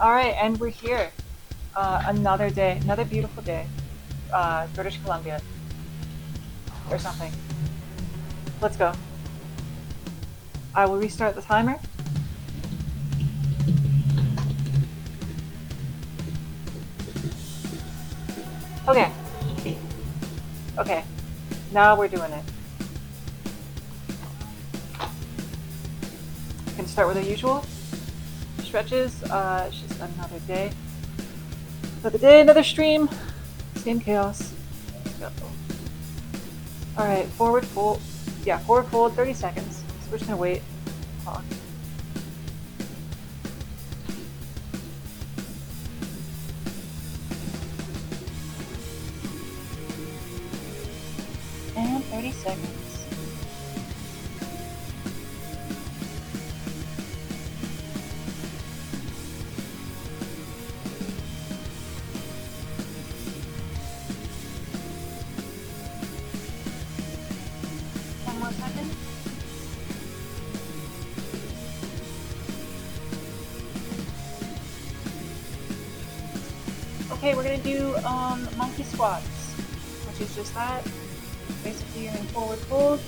Alright, and we're here. Another day, another beautiful day. British Columbia. Or something. Let's go. I will restart the timer. Okay. Okay. Now we're doing it. Gonna start with the usual stretches. It's just another day. Another day, another stream. Same chaos. Let's go. Alright, forward fold. Yeah, forward fold, 30 seconds. So we're just gonna wait. Clock. And 30 seconds. Okay, we're gonna do monkey squats, which is just that. Basically, you're in forward fold,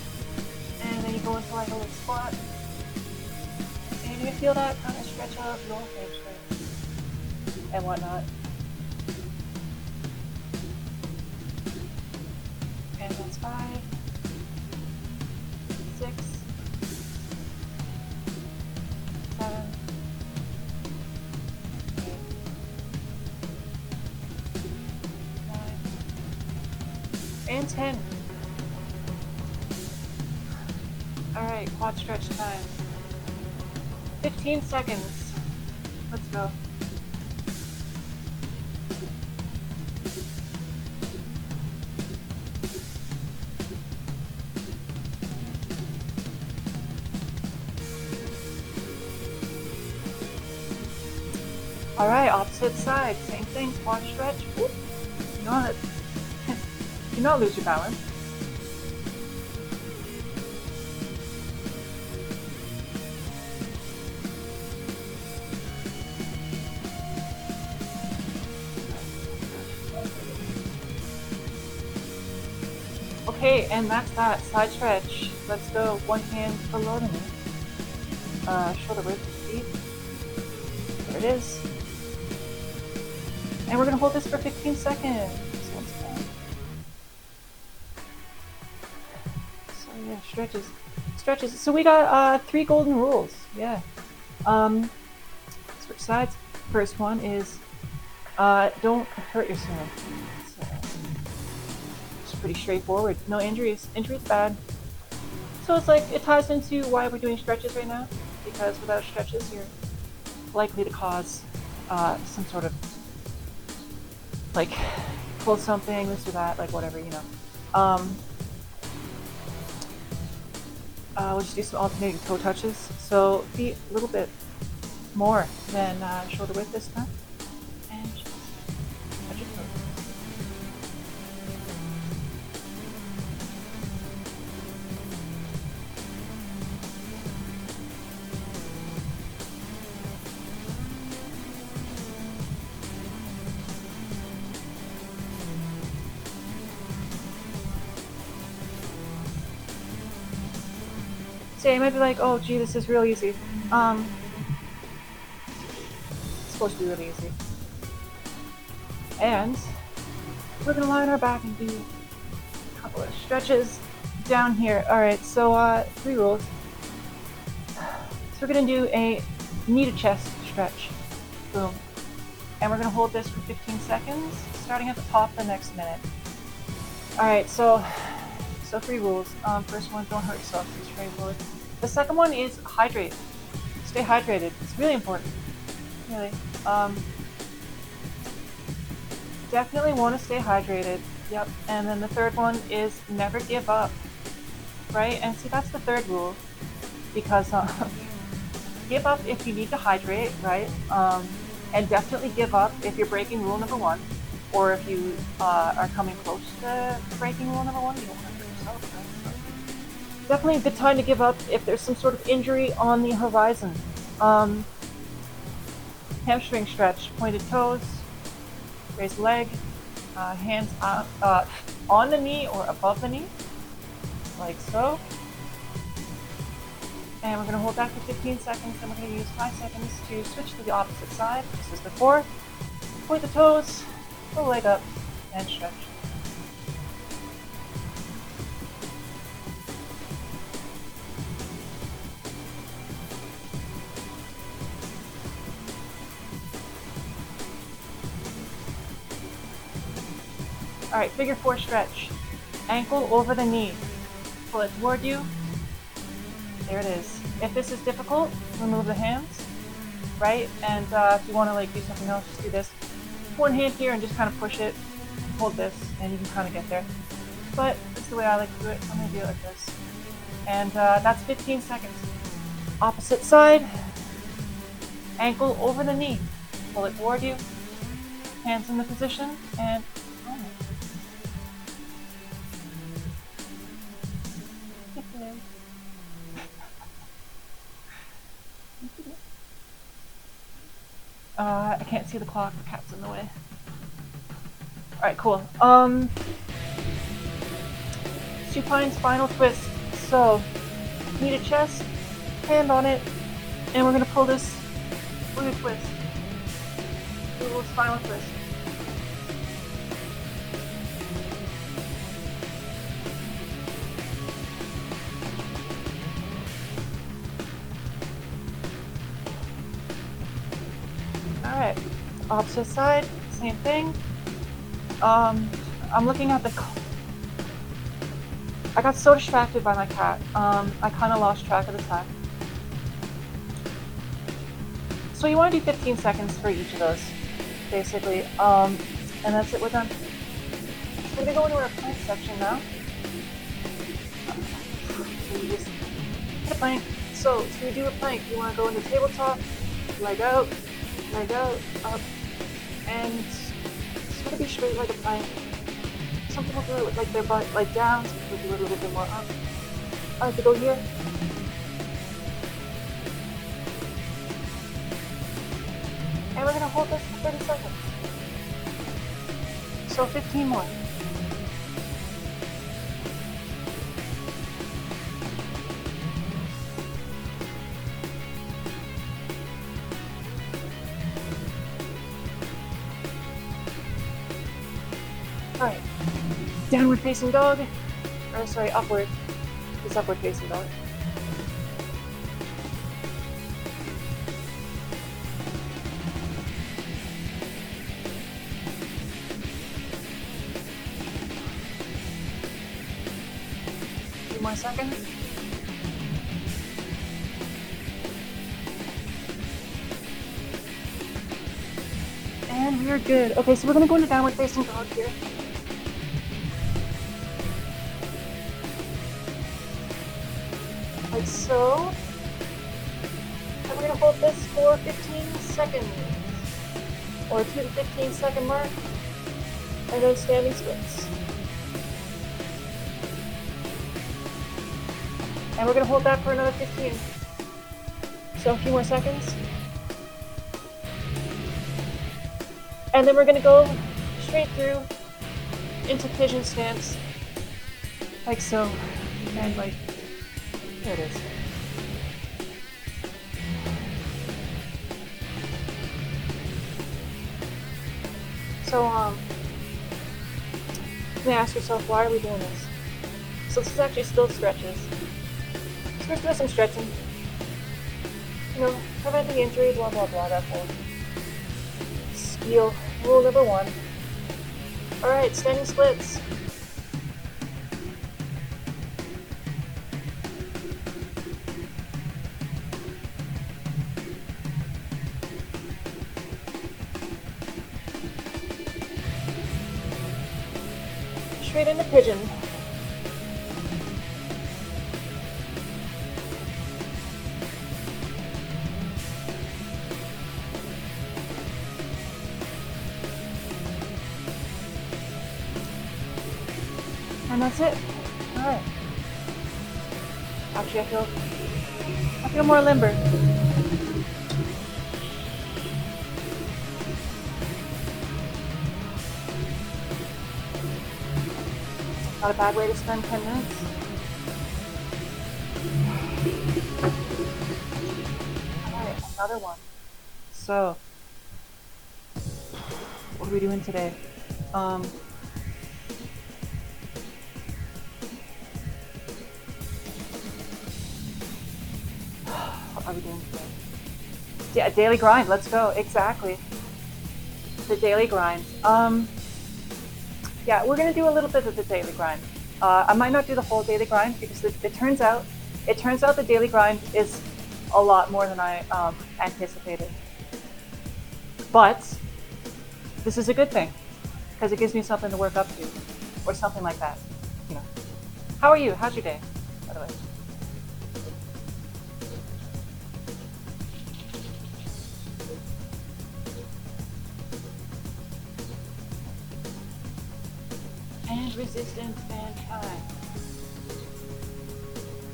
and then you go into like a little squat, and you're gonna feel that kind of stretch out your hamstring and whatnot. And that's 5, 6, 7, 8, 9, and 10. Alright, quad stretch time. 15 seconds. Let's go. Alright, opposite side. Same thing, quad stretch. Whoop. Do not lose your balance. Okay, and that's that. Side stretch. Let's go. One hand below the knee. Shoulder width feet. There it is. And we're gonna hold this for 15 seconds. So yeah, stretches. Stretches. So we got 3 golden rules. Yeah. Switch sides. First one is don't hurt yourself. Pretty straightforward. No injuries. Injuries bad. So it's like it ties into why we're doing stretches right now, because without stretches you're likely to cause some sort of like pull something, this or that, like whatever, you know. We'll just do some alternating toe touches. So feet a little bit more than shoulder width this time. And just touch your toes. So you might be like, oh gee, this is real easy. It's supposed to be really easy. And we're gonna lie on our back and do a couple of stretches down here. Alright, so 3 rules. So we're gonna do a knee to chest stretch. Boom. And we're gonna hold this for 15 seconds, starting at the top the next minute. Alright, so 3 rules. First one, don't hurt yourself, be straightforward. The second one is hydrate. Stay hydrated. It's really important. Really. Definitely want to stay hydrated. Yep. And then the third one is never give up. Right? And see, that's the third rule. Because give up if you need to hydrate, right? And definitely give up if you're breaking rule number 1. Or if you are coming close to breaking rule number 1, you don't want to hurt yourself, right? So definitely a good time to give up if there's some sort of injury on the horizon. Hamstring stretch, pointed toes, raise leg, hands on the knee or above the knee, like so. And we're going to hold that for 15 seconds, and we're going to use 5 seconds to switch to the opposite side, just as before. Point the toes, pull the leg up, and stretch. Alright, figure 4 stretch. Ankle over the knee. Pull it toward you. There it is. If this is difficult, remove the hands, right? And if you want to like do something else, just do this. One hand here and just kind of push it. Hold this, and you can kind of get there. But that's the way I like to do it. I'm going to do it like this. And that's 15 seconds. Opposite side. Ankle over the knee. Pull it toward you. Hands in the position, and I can't see the clock, the cat's in the way. Alright, cool. Supine spinal twist. So, knee to chest, hand on it, and we're going to pull this with a twist. Do a little spinal twist. Alright, opposite side, same thing. I'm looking at the... I got so distracted by my cat, I kind of lost track of the time. So you want to do 15 seconds for each of those, basically, and that's it, we're done. So we're going to go into our plank section now. So you just hit a plank. So to do a plank, you want to go into tabletop, leg out, up, and it's going to be straight like a plank. Some people do it with like their butt like down, some people do it a little bit more up. I like to go here. And we're going to hold this for 30 seconds. So 15 more. Alright, downward facing dog, or sorry, upward, it's upward facing dog. A few more seconds. And we're good. Okay, so we're going to go into downward facing dog here. Like so. And we're going to hold this for 15 seconds. Or to the 15-second mark. And then standing splits. And we're going to hold that for another 15. So a few more seconds. And then we're going to go straight through into pigeon stance. Like so. And like, there it is. So, you may ask yourself, why are we doing this? So this is actually still stretches. So we're doing some stretching. You know, preventing injury, blah, blah, blah, that whole spiel. Rule number 1. Alright, standing splits. Straight into pigeon. And that's it. Alright. Actually, I feel more limber. Not a bad way to spend 10 minutes. Alright, another one. So, what are we doing today? What are we doing today? Yeah, daily grind, let's go. Exactly. The daily grind. Yeah, we're gonna do a little bit of the daily grind. I might not do the whole daily grind because it turns out the daily grind is a lot more than I anticipated. But this is a good thing because it gives me something to work up to, or something like that. You know. How are you? How's your day, by the way? And resistance and time.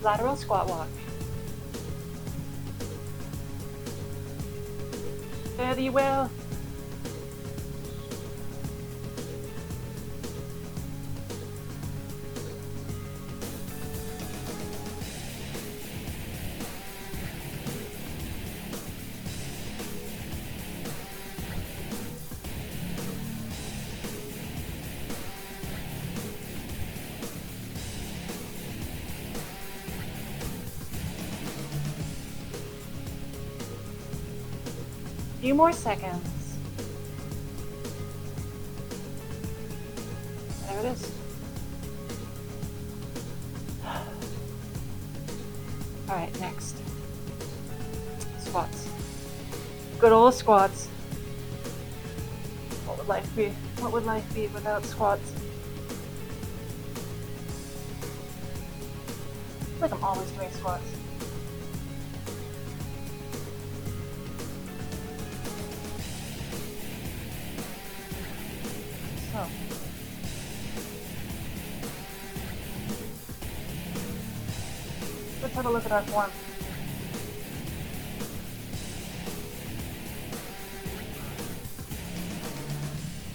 Lateral squat walk. Fare thee well. Few more seconds. There it is. All right, next. Squats. Good old squats. What would life be? What would life be without squats? I feel like I'm always doing squats. So. Let's have a look at our form.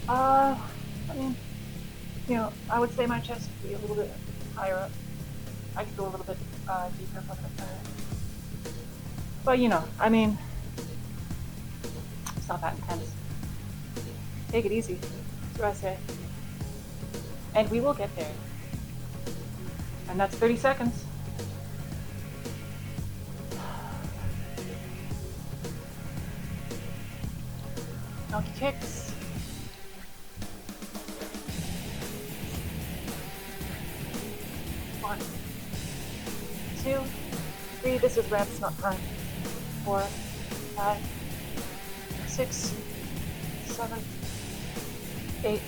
I mean, you know, I would say my chest would be a little bit higher up. I could go a little bit deeper, a little bit higher. But you know, I mean, it's not that intense. Take it easy. That's what I say. And we will get there. And that's 30 seconds. Donkey kicks. 1, 2, 3. This is reps, not time. 4, 5, 6, 7, 8,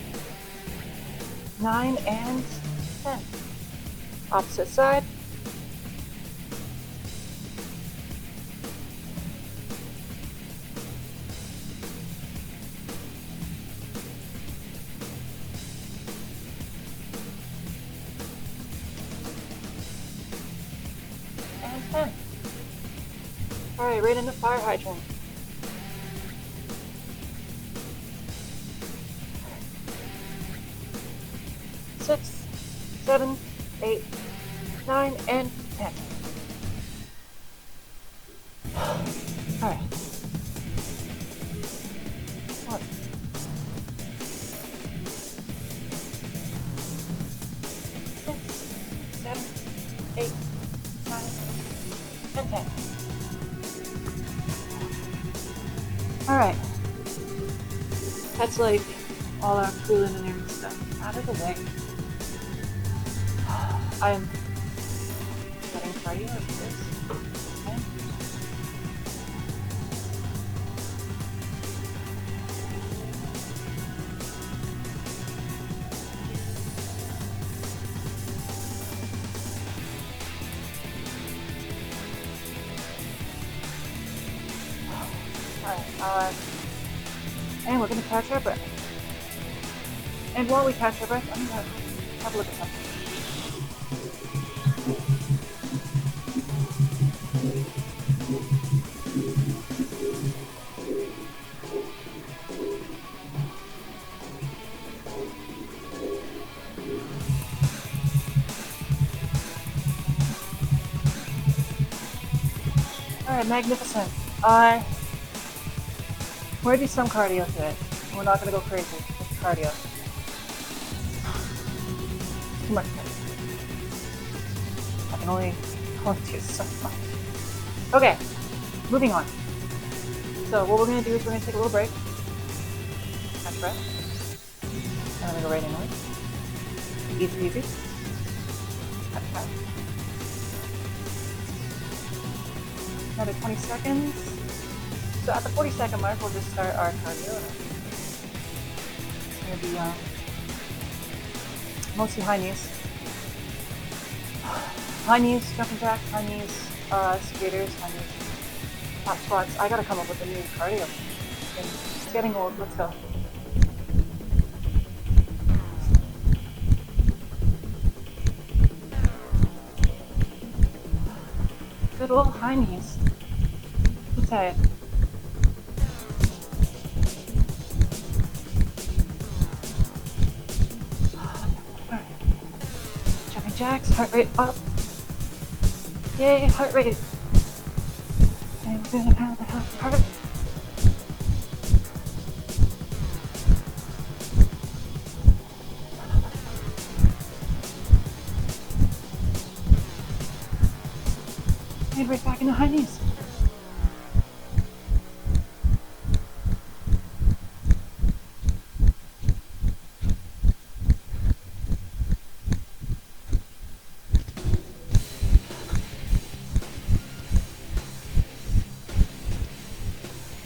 9, and 10. Opposite side. And 10. Alright, right in the fire hydrant. Six, 7, 8, 9, and 10. Alright. 1, 6, 7, 8, 9, and 10. Alright. That's like all our preliminary stuff out of the way. I'm getting cardio like this. Okay. Alright, and we're gonna catch our breath. And while we catch our breath, I'm gonna have a look at something. Alright, magnificent. We're gonna do some cardio today. We're not gonna go crazy with cardio. Too much. I can only do so much. Okay, moving on. So what we're gonna do is we're gonna take a little break. Catch breath. And I'm gonna go right in with it. Easy, easy. Cut. Another 20 seconds. So at the 40-second mark, we'll just start our cardio. It's gonna be mostly high knees. High knees, jumping jacks, high knees, skaters, high knees, top squats. I gotta come up with a new cardio. It's getting old. Let's go. Good old high knees. Too tired. Alright. Jumping jacks, heart rate up. Yay, heart rate. And we're gonna pound the heart. And right back into high knees.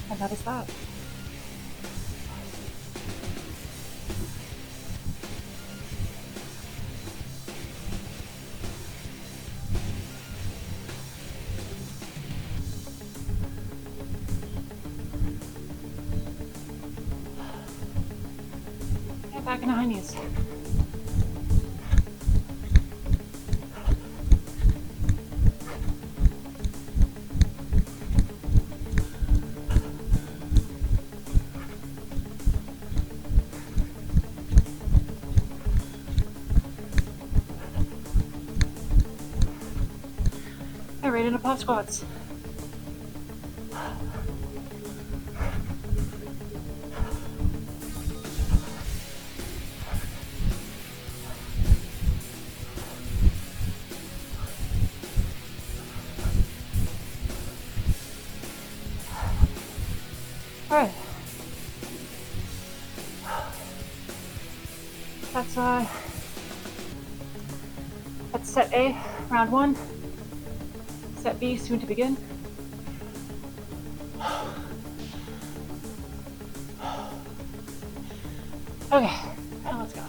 And that is that. And back into high knees. Right into pop squats. All right. That's set A, round one. Set B, soon to begin. Okay, now let's go.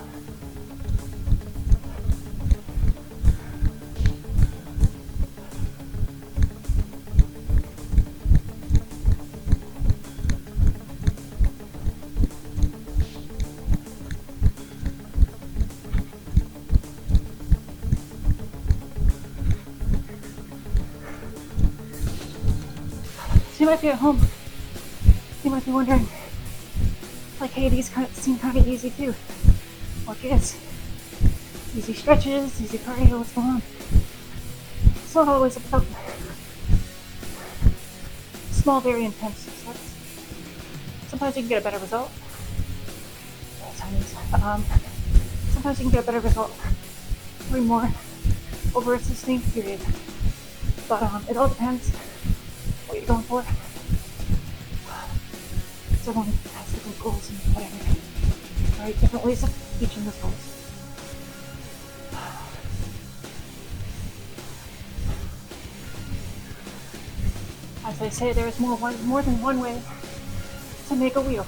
So you might be at home. You might be wondering, like, hey, these seem kind of easy too. Well, yes. Easy stretches, easy cardio, what's going on? It's not always about small, very intense steps. Sometimes you can get a better result. Sometimes you can get a better result way more over a sustained period. But it all depends what you're going for. So everyone has different goals and whatever. Right? Different ways of reaching those goals. As they say, there is more than one way to make a wheel.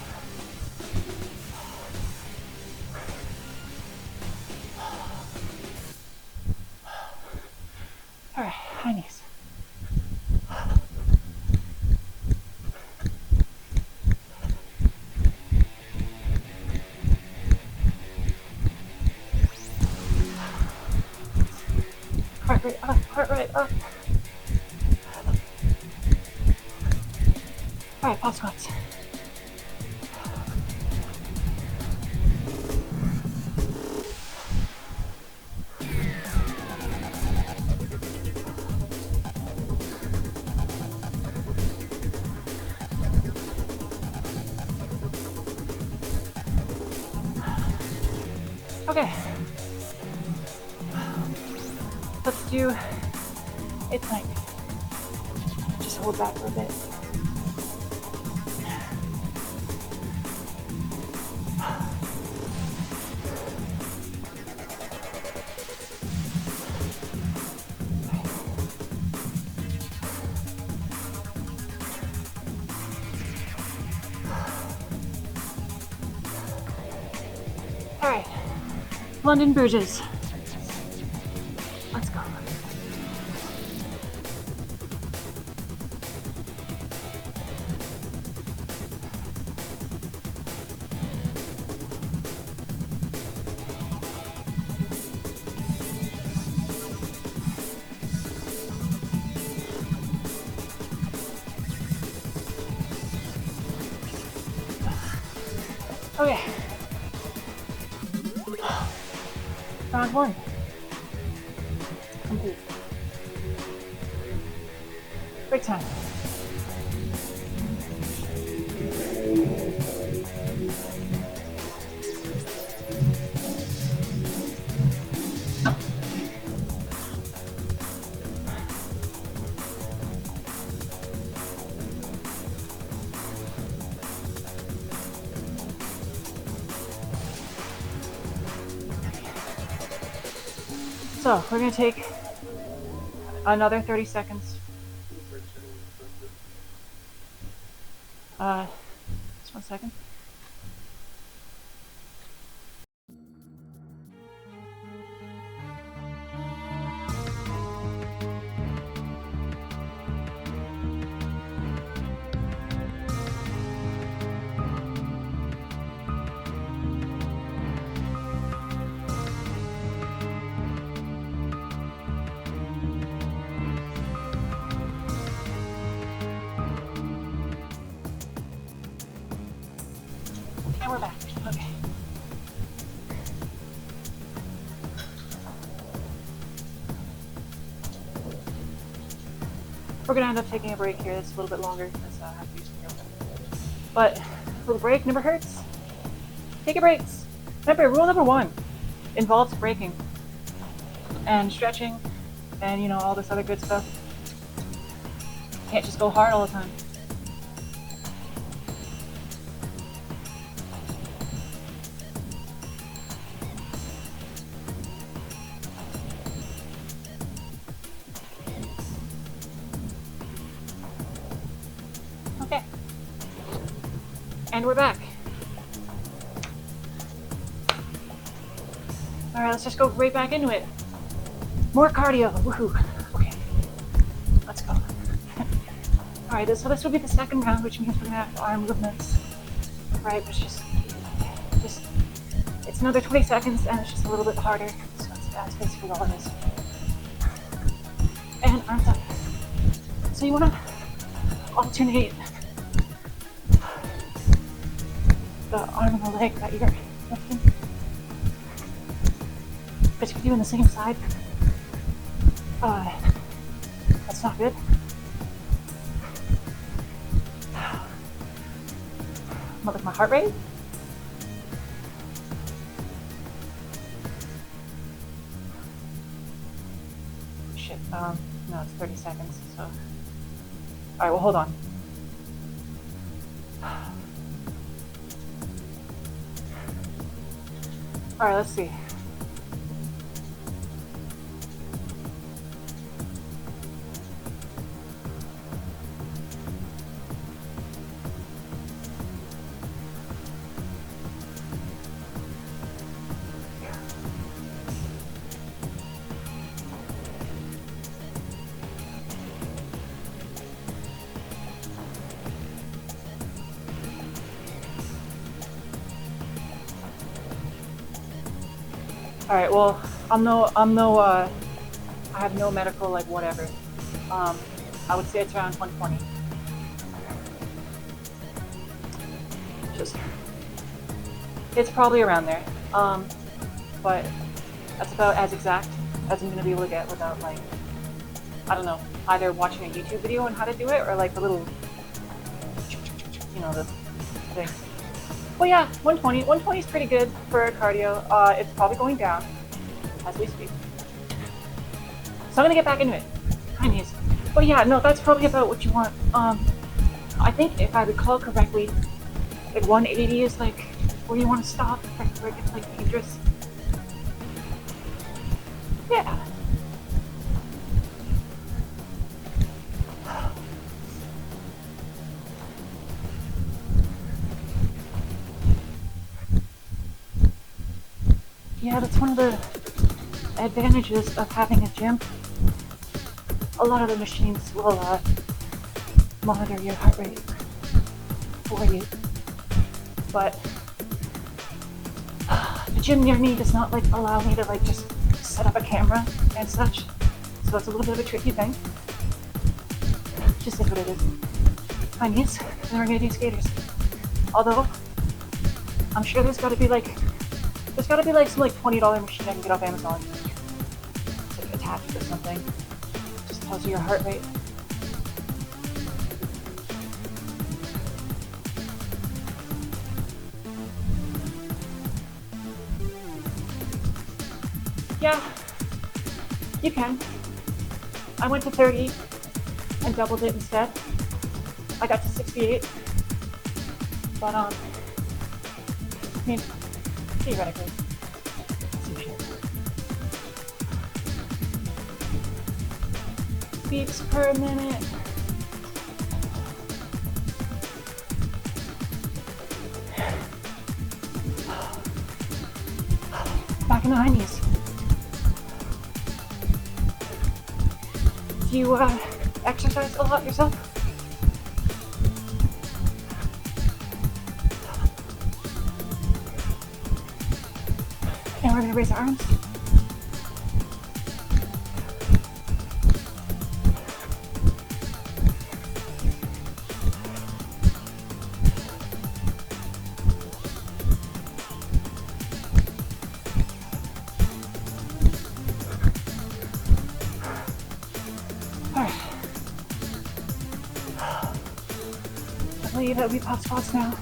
Alright, high knees. Heart rate up, heart rate up. Alright, pop squats. do, it's like, just hold back for a bit. All right, London Bridges. Let's go. Okay. Round one. Complete. Break time. So we're gonna take another 30 seconds. Just 1 second. And we're back. Okay. We're gonna end up taking a break here. That's a little bit longer because I have to use some yoga. But a little break never hurts. Take your breaks. Remember, rule number 1 involves breaking and stretching and, you know, all this other good stuff. Can't just go hard all the time. Okay. And we're back. All right, let's just go right back into it. More cardio. Woohoo. Okay. Let's go. All right, so this will be the second round, which means we're gonna have arm movements. Right, but it's it's another 20 seconds and it's just a little bit harder. So that's basically all it is. And arms up. So you wanna alternate the arm and the leg that you're lifting. But if you're doing the same side, that's not good. What with my heart rate? Shit, no, it's 30 seconds, so. Alright, well, hold on. Alright, let's see. All right. Well, I have no medical like whatever. I would say it's around 120. It's probably around there. But that's about as exact as I'm gonna be able to get without like, I don't know, either watching a YouTube video on how to do it or like the little, you know, the thing. Well, yeah, 120. 120 is pretty good for cardio. It's probably going down as we speak. I'm gonna get back into it. High knees. But yeah, no, that's probably about what you want. I think if I recall correctly, like 180 is like where you want to stop, where it gets like dangerous. Yeah. Yeah, that's one of the advantages of having a gym. A lot of the machines will monitor your heart rate for you, but the gym near me does not like allow me to like just set up a camera and such, so that's a little bit of a tricky thing. Just is what it is. High knees, and then we're gonna do skaters. Although I'm sure there's gotta be like some like $20 machine I can get off Amazon. It's like attached or something. Just tells you your heart rate. Yeah, you can. I went to 30 and doubled it instead. I got to 68. But I mean, theoretically, some shit. Beats per minute. Back in the high knees. Do you exercise a lot yourself? And we're gonna raise our arms. I believe that we pop squats now.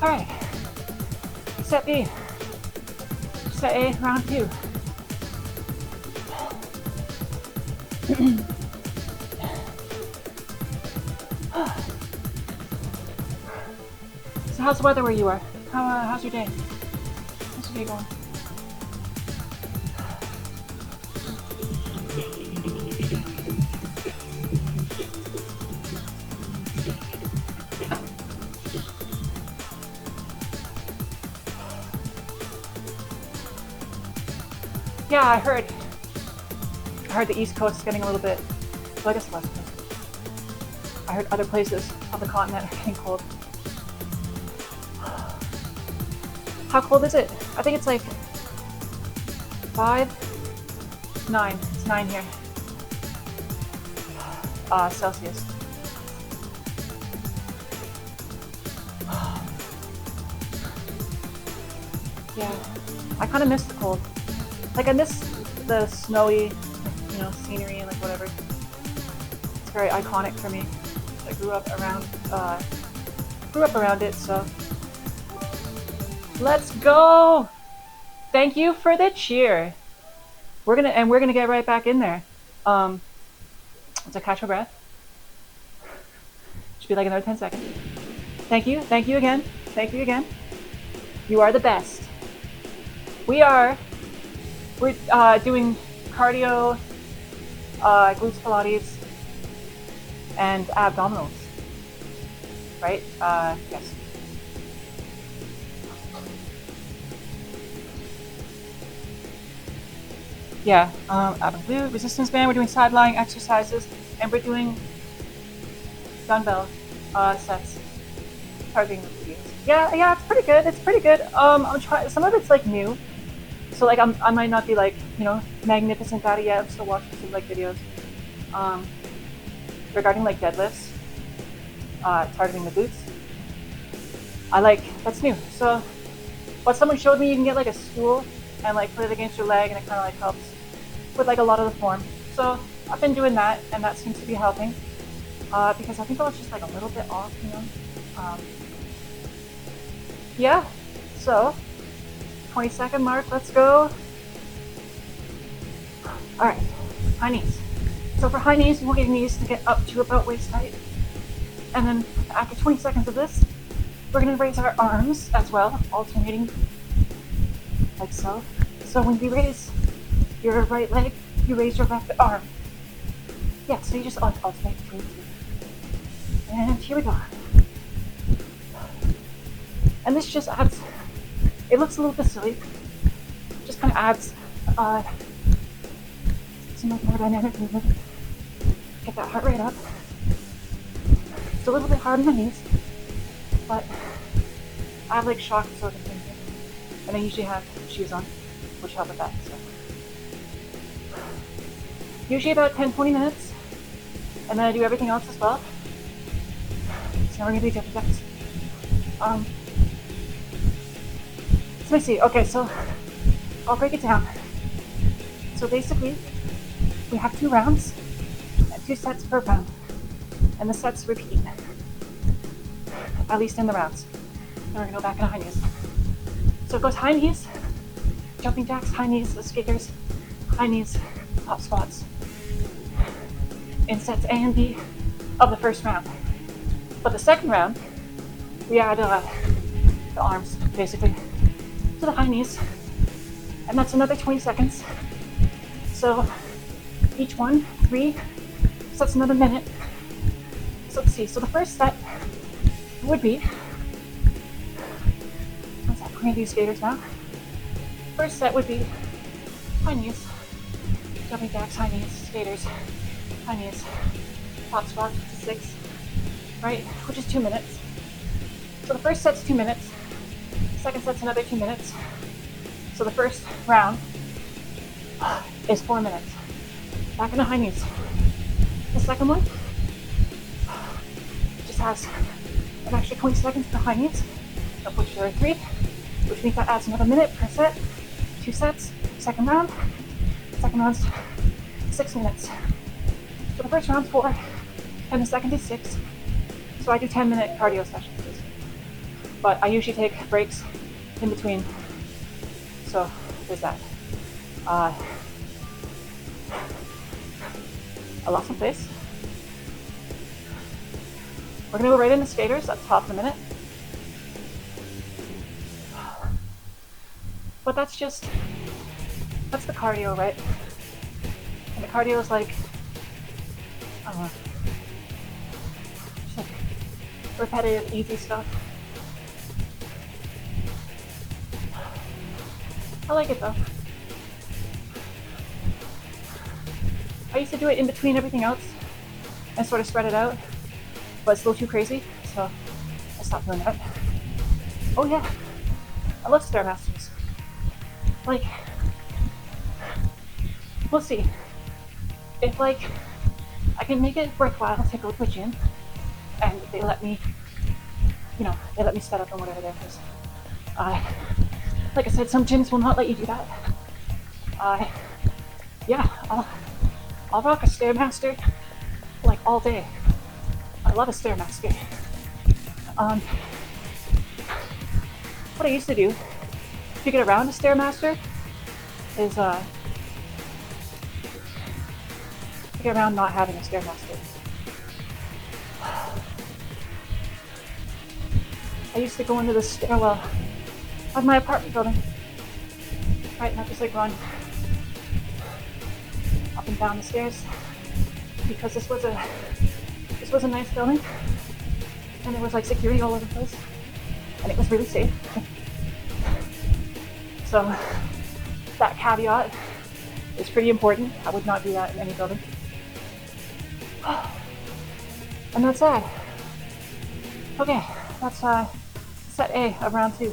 Alright, set B, set A, round 2. So how's the weather where you are? How's your day? How's your day going? Yeah, I heard the East Coast is getting a little bit, well, I guess the West Coast. I heard other places on the continent are getting cold. How cold is it? I think it's like 9. It's 9 here. Celsius. Yeah, I kind of miss the cold. Like I miss the snowy, scenery and like whatever. It's very iconic for me. I grew up around it, so let's go. Thank you for the cheer. We're gonna get right back in there. Let's catch my breath. Should be like another 10 seconds. Thank you again. You are the best. We're doing cardio, glutes Pilates, and abdominals, right? Yes. Yeah, ab and glute, resistance band, we're doing side lying exercises, and we're doing dumbbell sets, targeting the videos. Yeah, it's pretty good. I'm trying, some of it's like new. So like I might not be like, magnificent at it yet. I'm still watching some like videos. Regarding like deadlifts, targeting the glutes. That's new. So what someone showed me, you can get like a stool and like put it against your leg, and it kind of like helps with like a lot of the form. So I've been doing that, and that seems to be helping because I think I was just like a little bit off, you know. Yeah, so 20-second mark, let's go. All right, high knees. So for high knees, you want your knees to get up to about waist height. And then after 20 seconds of this, we're gonna raise our arms as well, alternating like so. So when you raise your right leg, you raise your left arm. Yeah, so you just alternate between the two. And here we go. And this just adds, it looks a little bit silly, just kind of adds some more dynamic movement. Get that heart rate up. It's a little bit hard on the knees, but I have like shock sort of thing here. And I usually have shoes on, which help with that. So usually about 10-20 minutes, and then I do everything else as well. So now we're gonna do jumping jacks. So let me see. Okay, so I'll break it down. So basically, we have 2 rounds and 2 sets per round, and the sets repeat, at least in the rounds. Then we're gonna go back into high knees. So it goes high knees, jumping jacks, high knees, skaters, high knees, hop squats, in sets A and B of the first round. But the second round, we add the arms, basically, to the high knees, and that's another 20 seconds. So each one, 3, so that's another minute. So let's see, so the first set would be, we're gonna do skaters now. First set would be high knees, jumping jacks, high knees, skaters, high knees, hop squats, which is 6, right, which is 2 minutes. So the first set's 2 minutes, second set's another 2 minutes. So the first round is 4 minutes. Back into high knees. The second one just has an extra 20 seconds for high knees, of which there are 3, which means that adds another minute per set. 2 sets, second round. Second round's 6 minutes. So the first round's 4, and the second is 6. So I do 10-minute cardio sessions. But I usually take breaks in between. So there's that. I lost some place. We're gonna go right into skaters at the top of the minute. But that's the cardio, right? And the cardio is like, I don't know, just like repetitive, easy stuff. I like it though. I used to do it in between everything else and sort of spread it out, but it's a little too crazy, so I stopped doing that. Oh yeah, I love Stairmasters. Like, we'll see. If like, I can make it worthwhile to go to a gym and they let me, you know, they let me set up or whatever there, because like I said, some gyms will not let you do that. Yeah, I'll rock a Stairmaster like all day. I love a Stairmaster. What I used to do to get around a Stairmaster is to get around not having a Stairmaster. I used to go into the stairwell of my apartment building, right, and I just like run up and down the stairs, because this was a nice building, and there was like security all over the place, and it was really safe. So that caveat is pretty important. I would not do that in any building. And that's that. Okay, that's set A of round 2.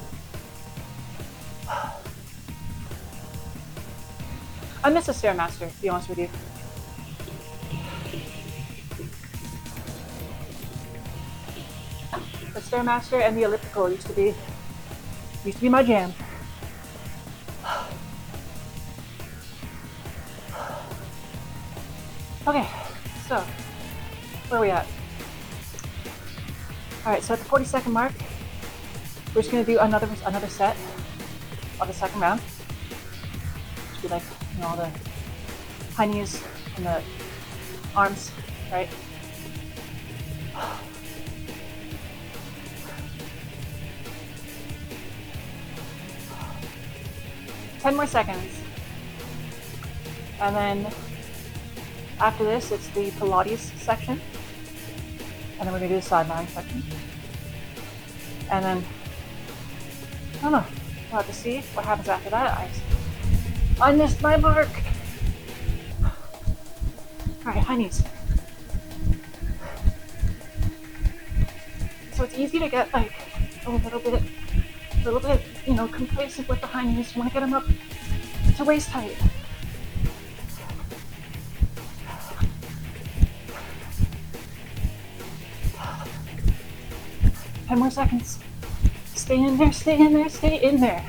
I miss a Stairmaster, to be honest with you. The Stairmaster and the elliptical used to be my jam. Okay, so where are we at? All right, so at the 40-second mark, we're just gonna do another set of the second round. Just be like, all the high knees and the arms, right? Ten more seconds. And then after this, it's the Pilates section. And then we're gonna do the sideline section. And then, I don't know, we'll have to see what happens after that. I missed my mark. All right, high knees. So it's easy to get like a little bit, complacent with the high knees. You want to get them up to waist height. 10 more seconds. Stay in there, stay in there, stay in there.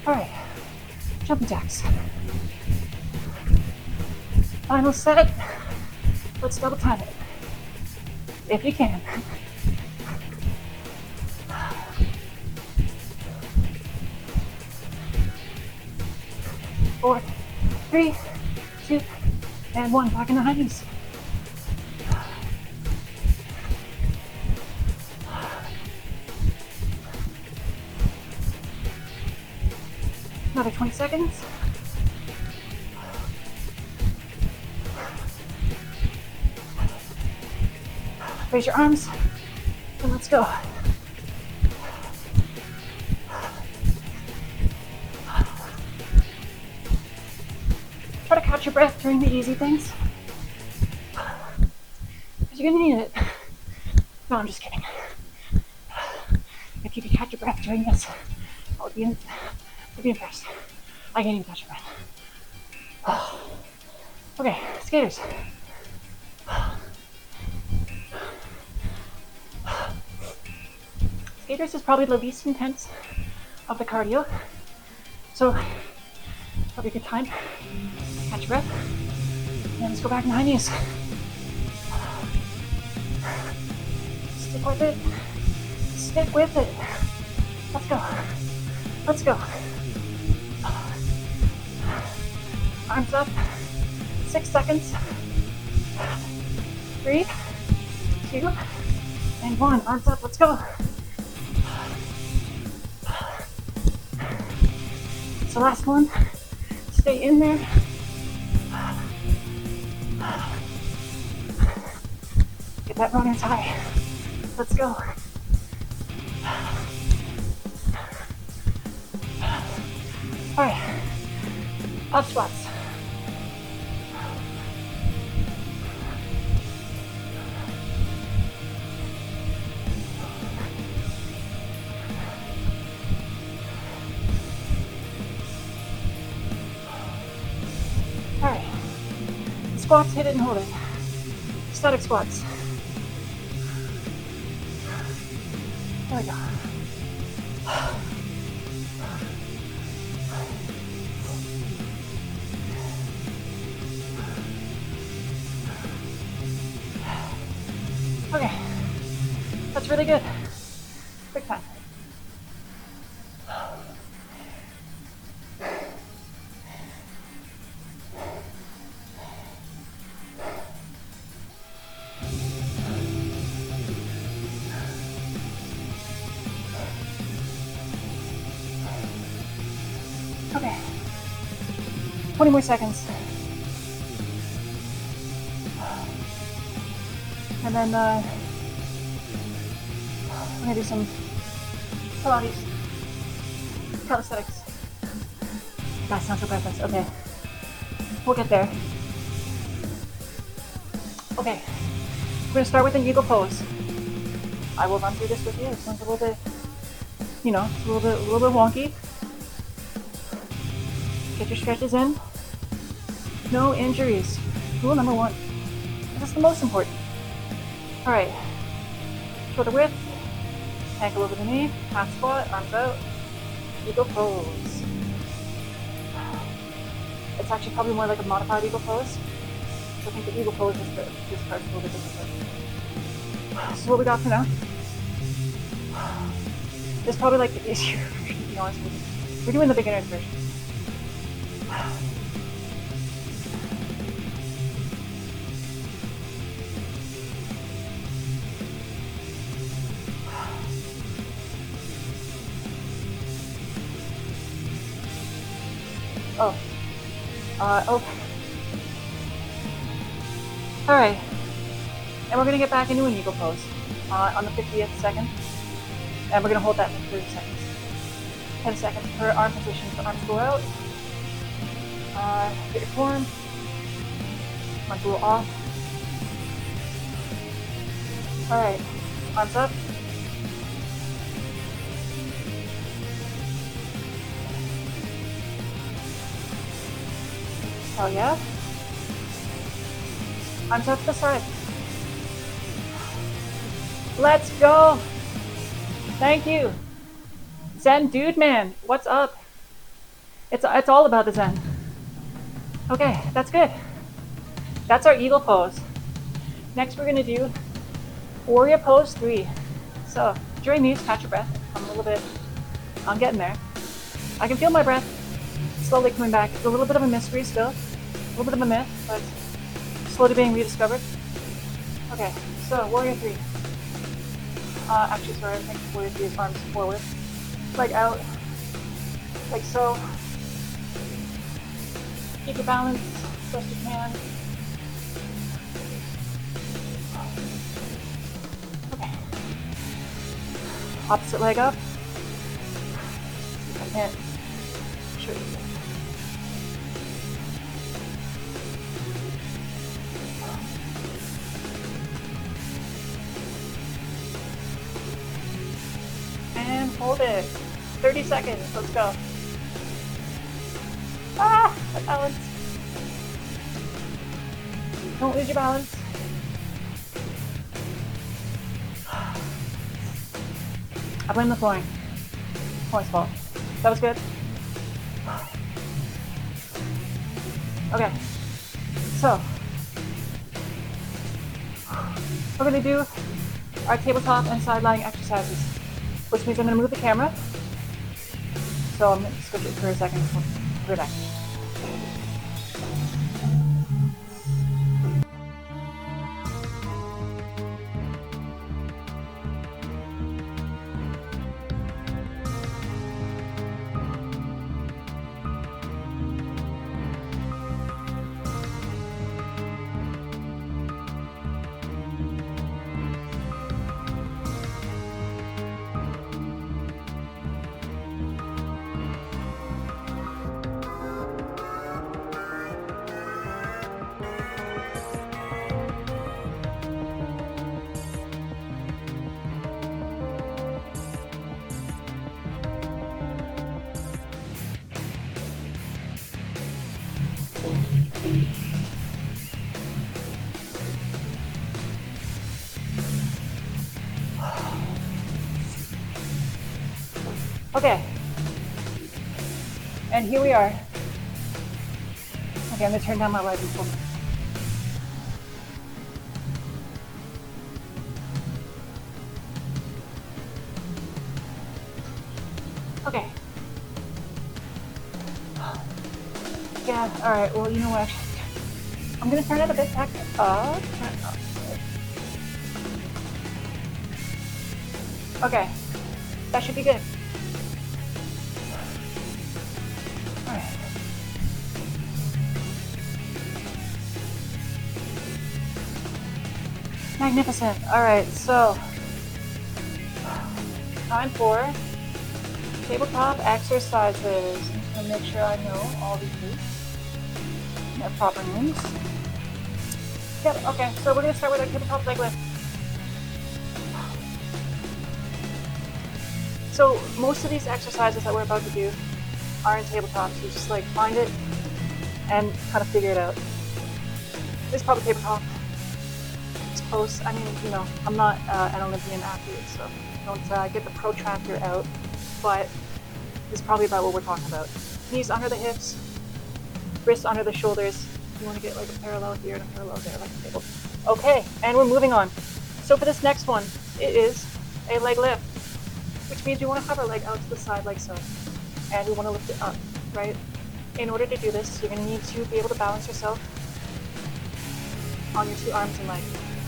All right, jumping jacks. Final set. Let's double time it, if you can. 4, 3, 2, and 1. Back in the high knees. Another 20 seconds. Raise your arms and let's go. Try to catch your breath during the easy things, because you're gonna need it. No, I'm just kidding. If you could catch your breath during this, I would be impressed. I can't even catch my breath. Okay, skaters. Skaters is probably the least intense of the cardio, so probably a good time. Catch your breath, and let's go back in high knees. Stick with it. Stick with it. Let's go. Let's go. Arms up. 6 seconds. 3, 2, and 1. Arms up. Let's go. It's the last one. Stay in there. Get that runner's high. Let's go. All right. Up squats. All right. Squats, hit it and hold it. Static squats. There we go. Okay, that's really good. Quick time. Okay, 20 more seconds. And then we're gonna do some Pilates, calisthenics. That sounds so perfect. Okay, we'll get there. Okay, we're gonna start with an eagle pose. I will run through this with you. This one's a little bit, it's a little bit wonky. Get your stretches in. No injuries. Rule number 1. This is the most important. All right, shoulder width, ankle over the knee, half squat, arms out, eagle pose. It's actually probably more like a modified eagle pose. So I think the eagle pose is this part's a little bit different. This is what we got for now. This is probably like the easier version, to be honest with you. We're doing the beginner's version. Okay. Alright. And we're gonna get back into an eagle pose on the 50th second. And we're gonna hold that for 30 seconds. 10 seconds per arm position, so arms go out. Get your form. Arms go off. Alright. Arms up. Oh yeah. Arms out to the side. Let's go. Thank you. Zen dude man, what's up? It's all about the Zen. Okay, that's good. That's our eagle pose. Next we're gonna do warrior pose 3. So during these, catch your breath. I'm getting there. I can feel my breath slowly coming back. It's a little bit of a mystery still. A little bit of a myth, but slowly being rediscovered. Okay, so warrior 3. Actually, sorry, I think warrior 3 is arms forward. Leg out. Like so. Keep your balance as best you can. Okay. Opposite leg up. I can't show you. And hold it. 30 seconds. Let's go. Ah! My balance. Don't lose your balance. I blame the flooring. Flooring's fault. That was good. Okay. So we're gonna do our tabletop and side lying exercises, which means I'm gonna move the camera. So I'm gonna switch it for a second. We'll be back. Okay, and here we are. Okay, I'm gonna turn down my light and film. Okay. Yeah, alright, well, you know what? I'm gonna turn it a bit back up. Turn it up. Okay, that should be good. Magnificent. Alright, so time for tabletop exercises. I'm just going to make sure I know all these moves. Their proper names. Yep, okay, so we're going to start with our tabletop leg lift. So most of these exercises that we're about to do are in tabletop, so just like find it and kind of figure it out. This is probably tabletop. Close. I mean, you know, I'm not an Olympian athlete, so don't get the protractor out, but this is probably about what we're talking about. Knees under the hips, wrists under the shoulders. You want to get like a parallel here and a parallel there, like a table. Okay, and we're moving on. So for this next one, it is a leg lift, which means we want to have our leg out to the side like so, and we want to lift it up, right? In order to do this, you're going to need to be able to balance yourself on your 2 arms and legs.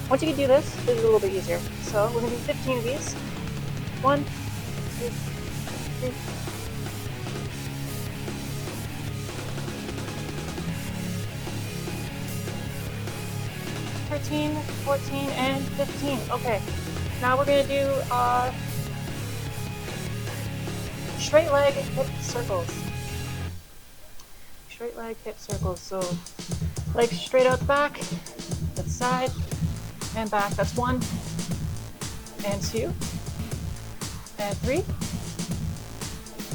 Once you can do this, this is a little bit easier. So we're going to do 15 of these. 1, 2, 3. 13, 14, and 15. Okay, now we're going to do straight leg hip circles. Straight leg hip circles. So legs straight out the back, to the side, and back. That's 1, and 2, and 3.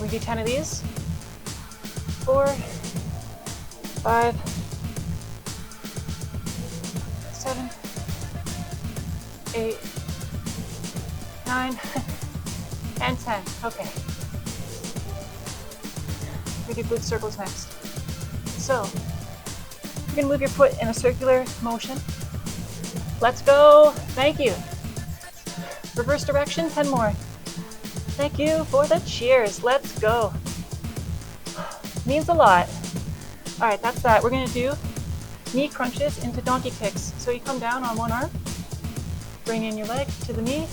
We do 10 of these. 4, 5, 7, 8, 9, and 10. Okay. We do glute circles next. So, you're going to move your foot in a circular motion. Let's go. Thank you. Reverse direction, 10 more. Thank you for the cheers. Let's go. Means a lot. All right, that's that. We're going to do knee crunches into donkey kicks. So you come down on one arm, bring in your leg to the knee,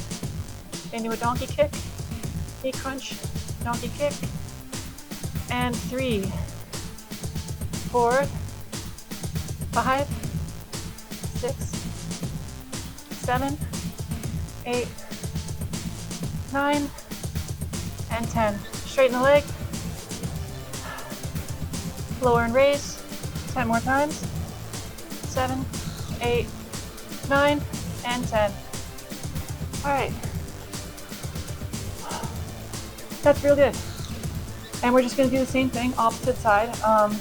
into a donkey kick, knee crunch, donkey kick, and 3, 4, 5, 6, 7, 8, 9, and 10. Straighten the leg, lower and raise, 10 more times. 7, 8, 9, and 10. All right. That's real good. And we're just going to do the same thing, opposite side. Trying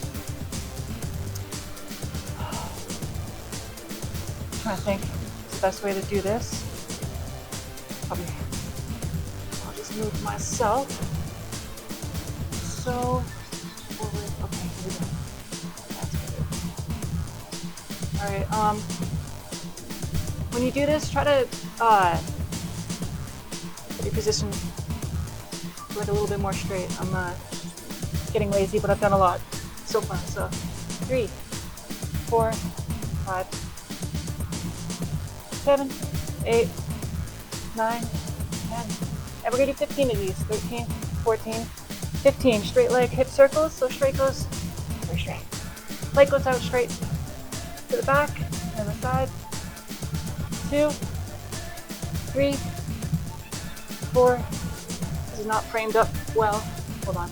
to think the best way to do this. Probably, I'll just move myself. So, forward. Okay, here we go. All right, when you do this, try to put your position like a little bit more straight. I'm getting lazy, but I've done a lot so far. So 3, 4, 5, 7, 8, 9, 10. And we're gonna do 15 of these. 13, 14, 15. Straight leg hip circles. So straight goes very straight. Leg goes out straight to the back and the side. 2, 3, 4. This is not framed up well. Hold on.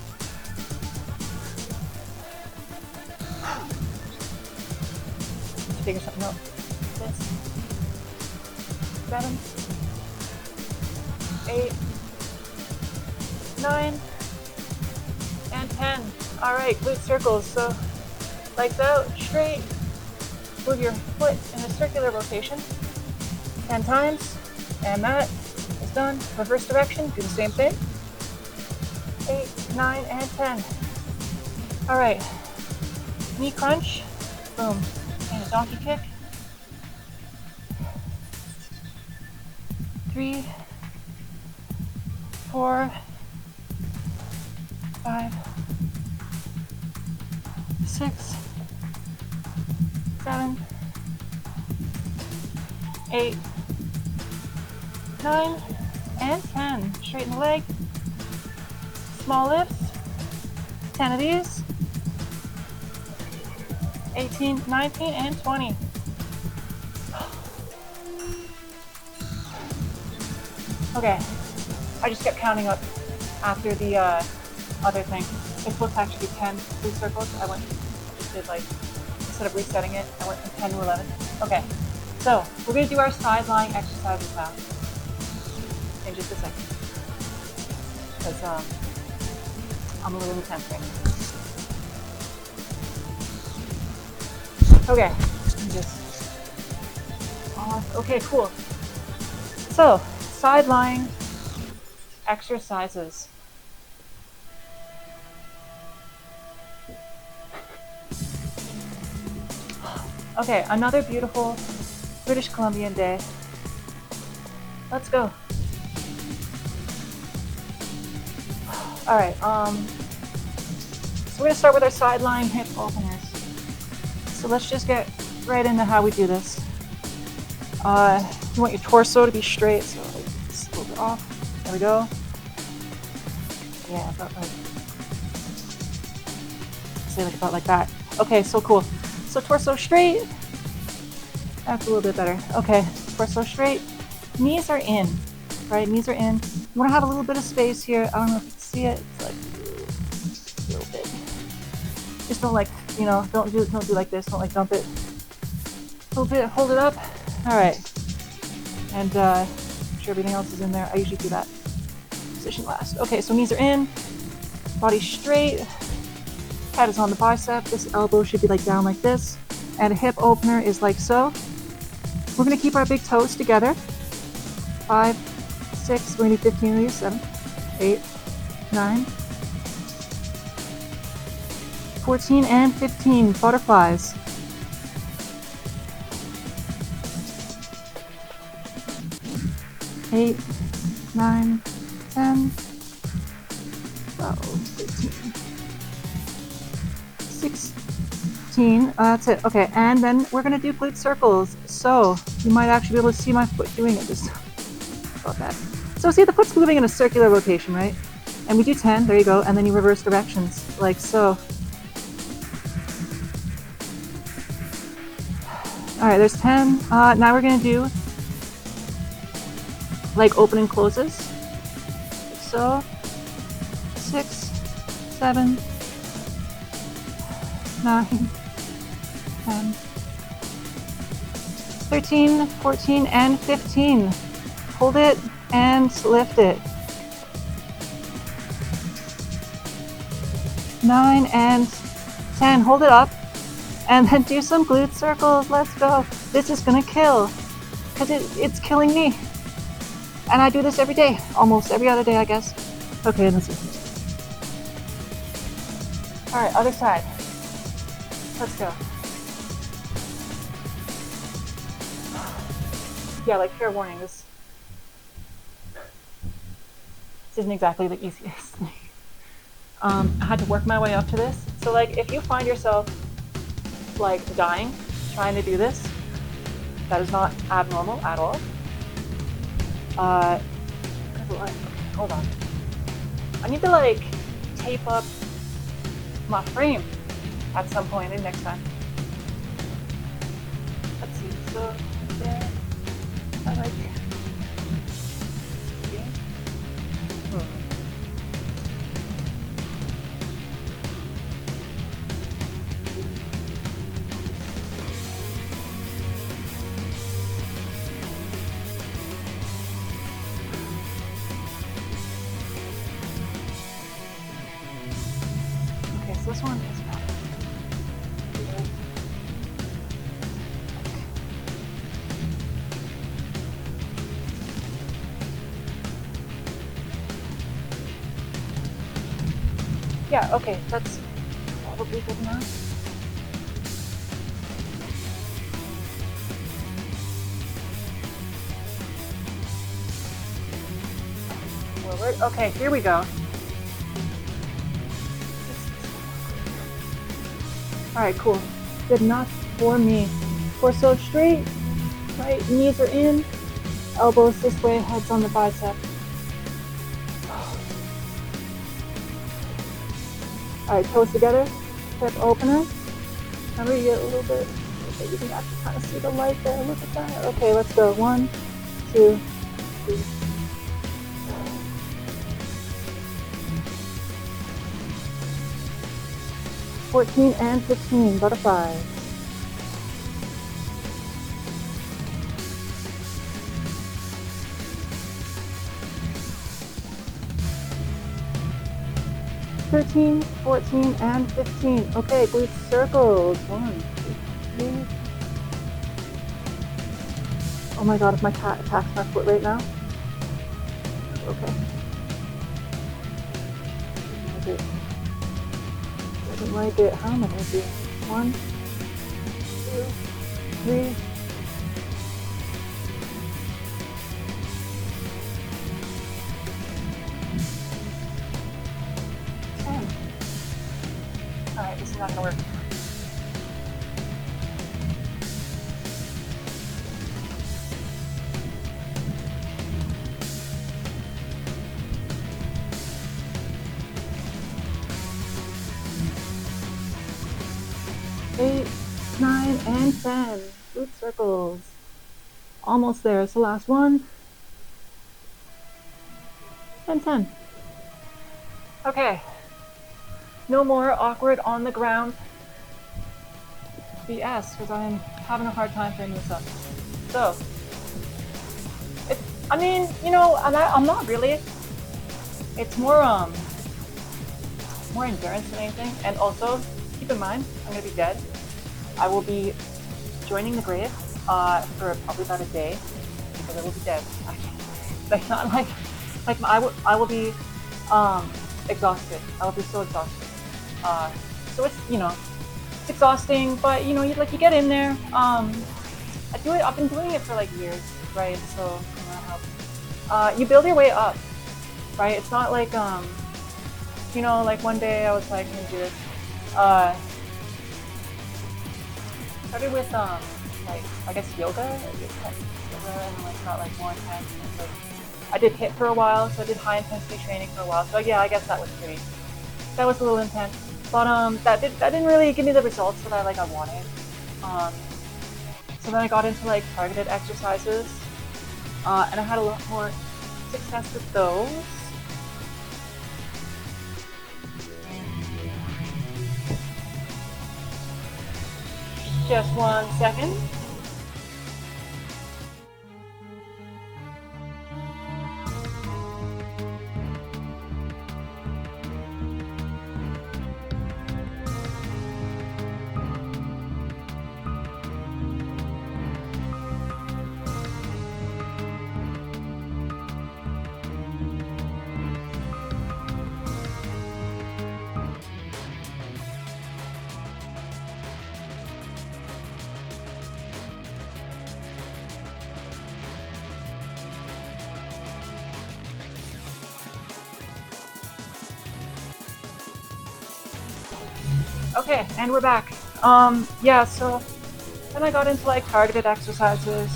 Figure something out. 6, 7, 8, 9, and 10. All right, glute circles. So legs out, straight. Move your foot in a circular rotation 10 times, and that is done. Reverse direction, do the same thing. 8, 9, and 10. All right, knee crunch, boom, and a donkey kick. 3, 4, 5, 6, 7, 8, 9, and 10. Straighten the leg. Small lifts. 10 of these. 18, 19, and 20. Okay, I just kept counting up after the other thing. It's supposed to actually be 10 glute circles. I just did like, instead of resetting it, I went from 10 to 11. Okay, so we're going to do our side lying exercises now in just a second, because I'm a little intense right now. Okay, okay, cool. So, side lying exercises. Okay, another beautiful British Columbian day. Let's go. All right, so we're gonna start with our sideline hip openers. So let's just get right into how we do this. You want your torso to be straight, so it's a little bit off. There we go. Yeah, about like, say like about like that. Okay, so cool. So torso straight. That's a little bit better. Okay, torso straight. Knees are in, right? Knees are in. You want to have a little bit of space here. I don't know if you can see it. It's like a little bit. Just don't like, don't do like this. Don't like dump it. A little bit. Hold it up. All right. And make sure everything else is in there. I usually do that position last. Okay, so knees are in. Body straight. Head is on the bicep. This elbow should be like down like this. And a hip opener is like so. We're going to keep our big toes together. 5, 6, we're going to do 15 of these. 7, 8, 9, 14, and 15. Butterflies. Eight, 9, 10, 12, 13, 16. That's it. Okay, and then we're gonna do glute circles. So you might actually be able to see my foot doing it. Just about that. So see, the foot's moving in a circular rotation, right? And we do 10. There you go. And then you reverse directions, like so. All right, there's 10. Now we're gonna do like open and closes. Like so. 6, 7, 9, 10, 13, 14, and 15. Hold it and lift it. 9 and 10. Hold it up. And then do some glute circles. Let's go. This is gonna kill. Because it's killing me. And I do this every day. Almost every other day, I guess. Okay, let's see. Alright, other side. Let's go. Yeah, like fair warning, this isn't exactly the easiest. I had to work my way up to this. So like if you find yourself like dying trying to do this, that is not abnormal at all. Hold on. I need to like tape up my frame at some point in next time. Let's see, so there, I like this one is not. Yeah, okay, that's probably good enough. Forward. Okay, here we go. Alright, cool. Good enough for me. Torso straight, right, knees are in, elbows this way, heads on the bicep. Alright, toes together, hip opener. Remember, you get a little bit, you can actually kind of see the light there. Look at that. Okay, let's go. 1, 2, 3. $14 and $15 butterflies. $13, $14, and $15. Okay, glute circles. 1, 2, 3. Oh my god, if my cat attacks my foot right now. Okay. Doesn't like it. How am I gonna do? 1, 2, 3, 10. Alright, this is not gonna work. Eight, 9, and 10. Glute circles. Almost there. It's the last one. And 10. Okay. No more awkward on the ground BS, because I'm having a hard time framing this up. So, I mean, you know, I'm not really. It's more endurance than anything. And also, keep in mind, I'm gonna be dead. I will be joining the grave for probably about a day because I will be dead. Like not like I will be exhausted. I will be so exhausted. So it's, you know, it's exhausting, but you know, you get in there. I've been doing it for like years, right? So you know, helps. You build your way up, right? It's not like you know, like one day I was like, I'm gonna do this. Started with like I guess yoga, and like got like more intense. And, like, I did HIIT for a while, so I did high intensity training for a while. So yeah, I guess that was a little intense. But that didn't really give me the results that I wanted. So then I got into like targeted exercises, and I had a lot more success with those. Just 1 second. Okay, and we're back. Yeah, so then I got into like targeted exercises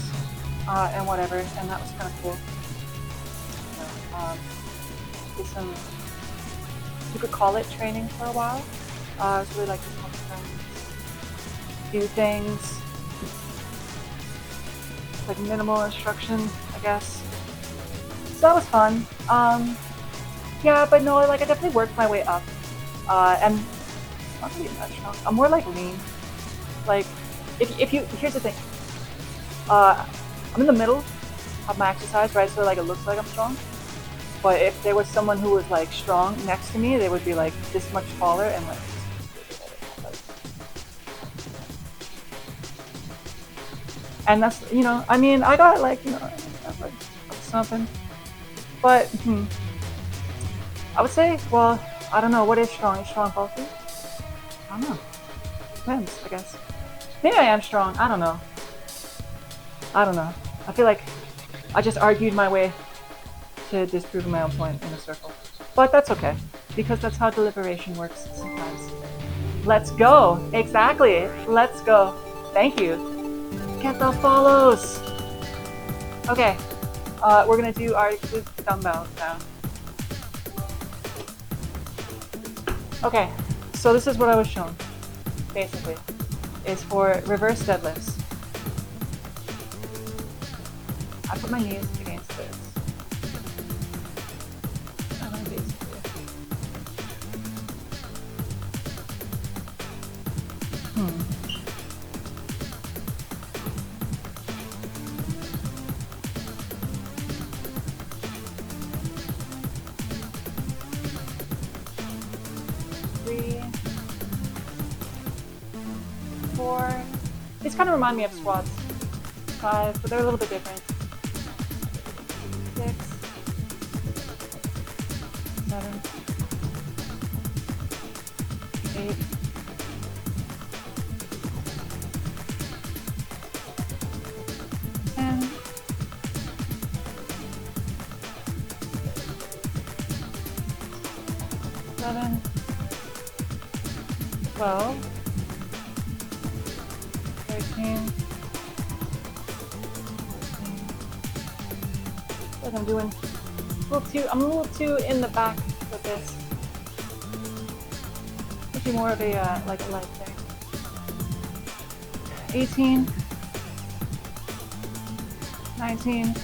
and whatever, and that was kind of cool. Did some, you could call it training for a while. I was really like to help friends do things like minimal instruction, I guess. So that was fun. Yeah, but no, like I definitely worked my way up, and not really that strong. I'm more like lean. Like, if you, here's the thing. I'm in the middle of my exercise, right? So like it looks like I'm strong. But if there was someone who was like strong next to me, they would be like this much taller and like. And that's, you know, I mean, I got like, you know, like something. But I would say, well, I don't know, what is strong? Is strong healthy? I don't know. Depends, I guess. Maybe I am strong. I don't know. I feel like I just argued my way to disprove my own point in a circle. But that's okay, because that's how deliberation works sometimes. Let's go. Exactly. Let's go. Thank you. Get the follows. Okay. We're gonna do our dumbbells now. Okay. So this is what I was shown, basically, is for reverse deadlifts. I put my knees against this. And then basically. These kind of remind me of squats. 5, but they're a little bit different. 6, 7, 8, 11, 12, 13. Like I'm doing I'm a little too in the back with this. Should be more of a like a leg there. 18, 19,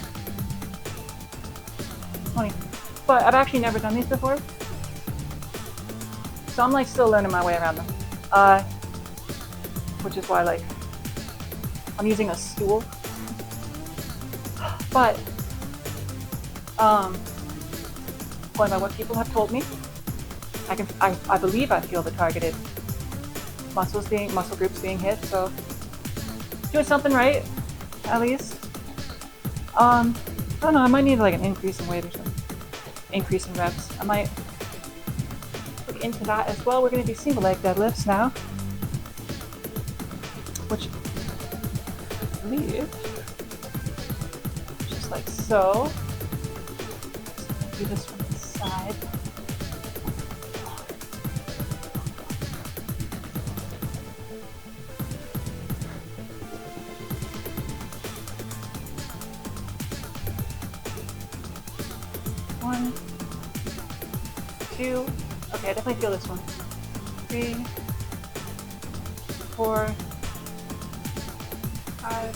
20. But I've actually never done these before, so I'm like still learning my way around them. Which is why like I'm using a stool. But going by what people have told me, I believe I feel the targeted muscle groups being hit, so doing something right, at least. I don't know, I might need like an increase in weight or something. Increase in reps. I might look into that as well. We're gonna do single leg deadlifts now, which I believe just like so. Do this from the side. One, two. Okay, I definitely feel this one. 3, 4, 5,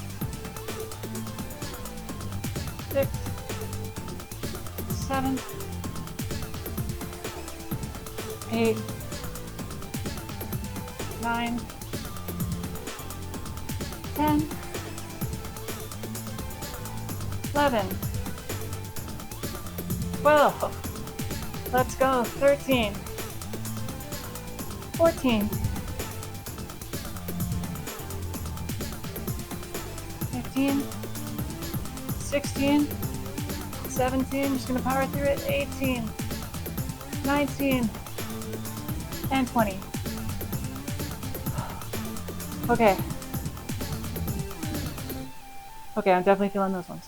6, 7, 8, 9, 10, 11, 12, let's go, 13, 14, 15, 16, 17, just gonna power through it, 18, 19, and 20. Okay. Okay, I'm definitely feeling those ones.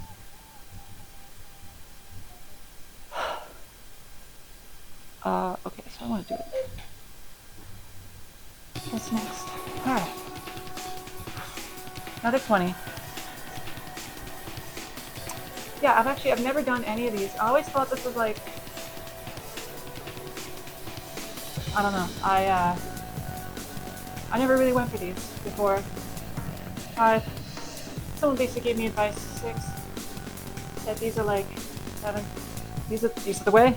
Okay, so I want to do it. What's next? Alright. Another 20. Yeah, I've never done any of these. I always thought this was like, I don't know, I never really went for these before. Someone basically gave me advice, 6, that these are like 7, these are the way.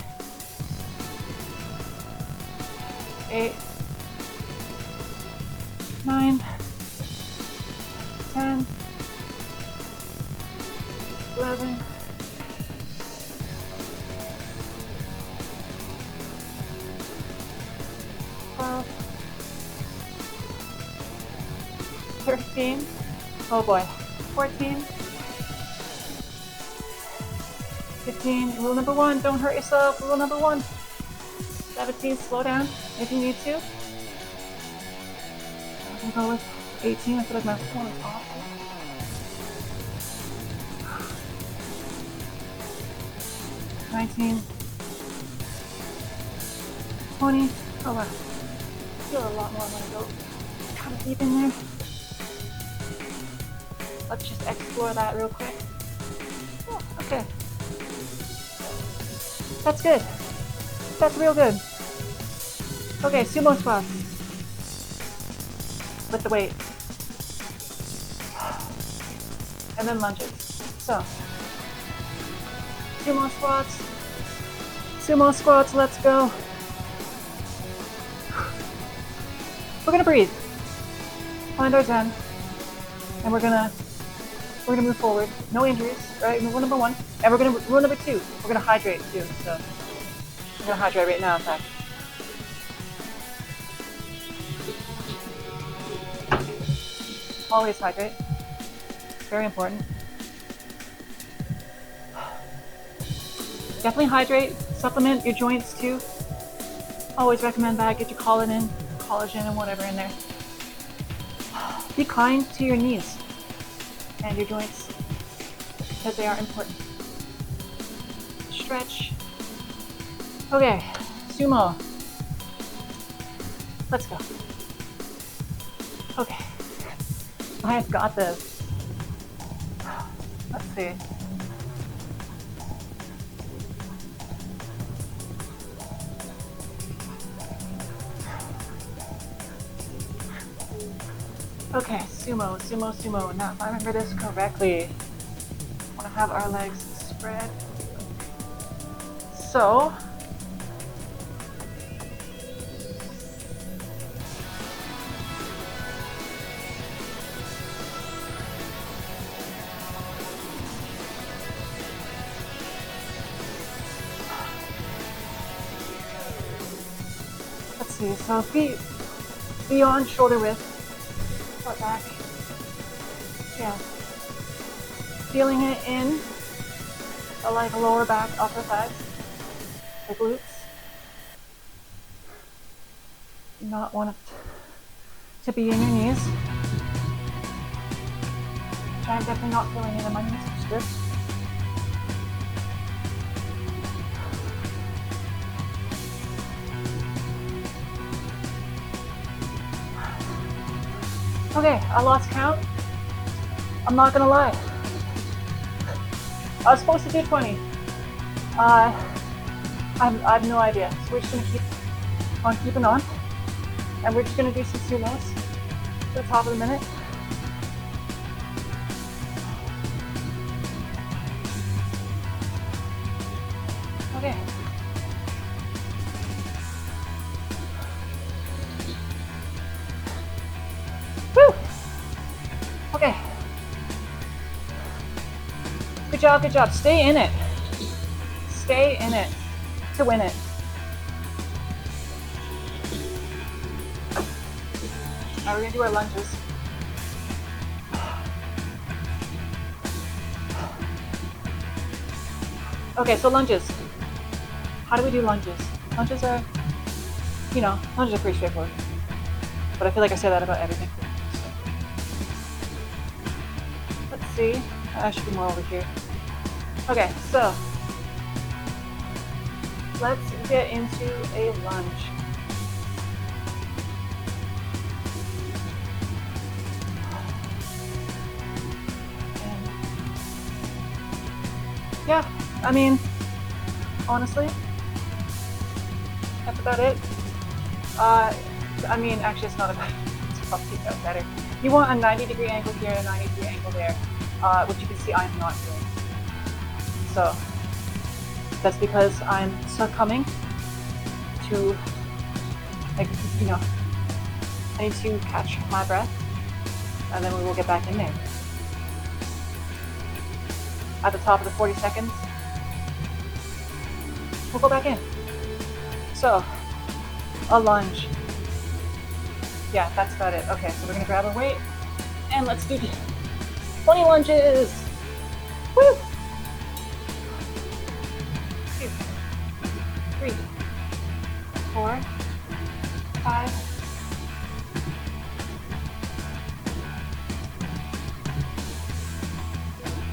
8, 9, 10, 11, 12, 13, oh boy, 14, 15, rule number 1, don't hurt yourself, rule number 1, 17, slow down if you need to. I'm gonna go with 18, I feel like my phone is awful. 19, 20, oh wow, I feel a lot more when I go kind of deep in there. Let's just explore that real quick. Oh, okay. That's good. That's real good. Okay, sumo squats. With the weight. And then lunges. So, sumo squats. Sumo squats, let's go. We're gonna breathe. Find our zen. And we're gonna move forward. No injuries, right? Rule number 1. And we're gonna rule number 2. We're gonna hydrate too. So I'm gonna hydrate right now, in fact. Always hydrate. Very important. Definitely hydrate. Supplement your joints too. Always recommend that. Get your collagen and whatever in there. Be kind to your knees and your joints because they are important. Stretch. Okay, sumo. Let's go. Okay. I have got this. Let's see. Okay, sumo, sumo, sumo. Now, if I remember this correctly, I want to have our legs spread. So, let's see. So feet beyond shoulder width, foot back. Yeah. Feeling it in the like lower back, upper thighs, the glutes. Do not want it to be in your knees. Which I'm definitely not feeling it in my knees, which is good. Okay, I lost count. I'm not gonna lie. I was supposed to do 20. I have no idea. So we're just gonna keep on keeping on. And we're just gonna do some sumos to the top of the minute. Okay. Woo! Okay. Good job, good job. Stay in it. Stay in it to win it. Now we're gonna do our lunges. Okay, so lunges. How do we do lunges? Lunges are, lunges are pretty straightforward. But I feel like I say that about everything. So, let's see. I should be more over here. Okay, so let's get into a lunge. And yeah, I mean, honestly, that's about it. I mean, actually, it's not about it. It's probably better. You want a 90-degree angle here, a 90-degree angle there, which you can see I'm not doing. So that's because I'm succumbing to, I need to catch my breath, and then we will get back in there. At the top of the 40 seconds, we'll go back in. So, a lunge. Yeah, that's about it. Okay, so we're gonna grab our weight, and let's do 20 lunges. Woo! 2, 3, 4, 5.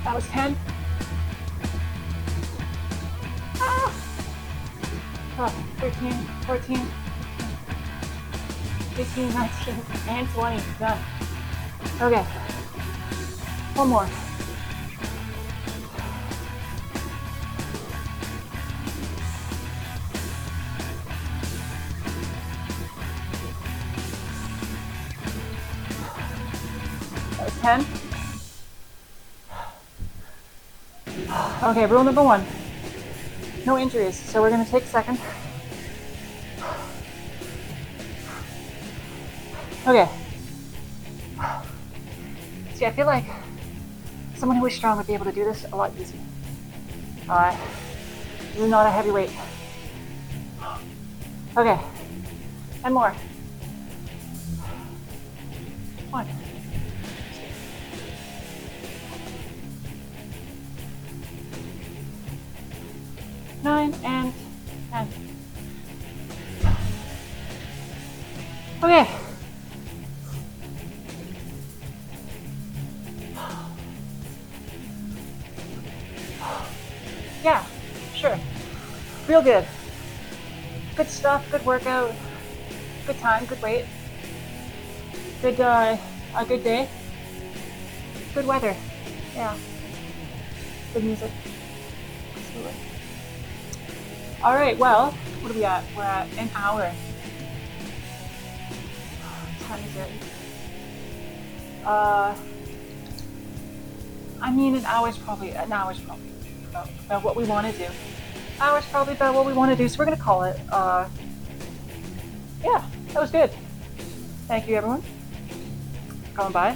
That was 10. 13, 14, 18, 19, and 20. Done. Okay. One more. That was 10. Okay, rule number 1. No injuries. So we're going to take a second. Okay. See, I feel like someone who is strong would be able to do this a lot easier. This is not a heavy weight. Okay. And more. 1. 9 and 10. Okay. Yeah, sure. Real good. Good stuff, good workout. Good time, good weight. Good, a good day. Good weather. Yeah. Good music. Absolutely. All right, well, what are we at? We're at an hour. What time is it? I mean, an hour's probably about what we want to do. An hour's probably about what we want to do, so we're gonna call it. Yeah, that was good. Thank you, everyone, for coming by.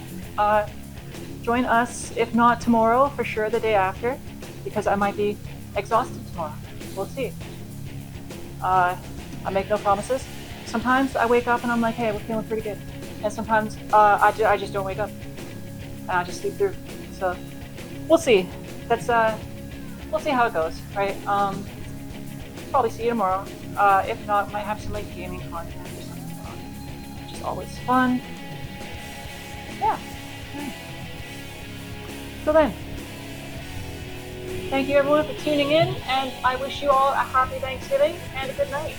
Join us, if not tomorrow, for sure the day after, because I might be exhausted tomorrow. We'll see. I make no promises. Sometimes I wake up and I'm like, hey, we're feeling pretty good. And sometimes I just don't wake up. And I just sleep through. So we'll see. We'll see how it goes, right? Probably see you tomorrow. If not, might have some like gaming content or something on, which is always fun. Yeah. So then, thank you everyone for tuning in, and I wish you all a happy Thanksgiving and a good night.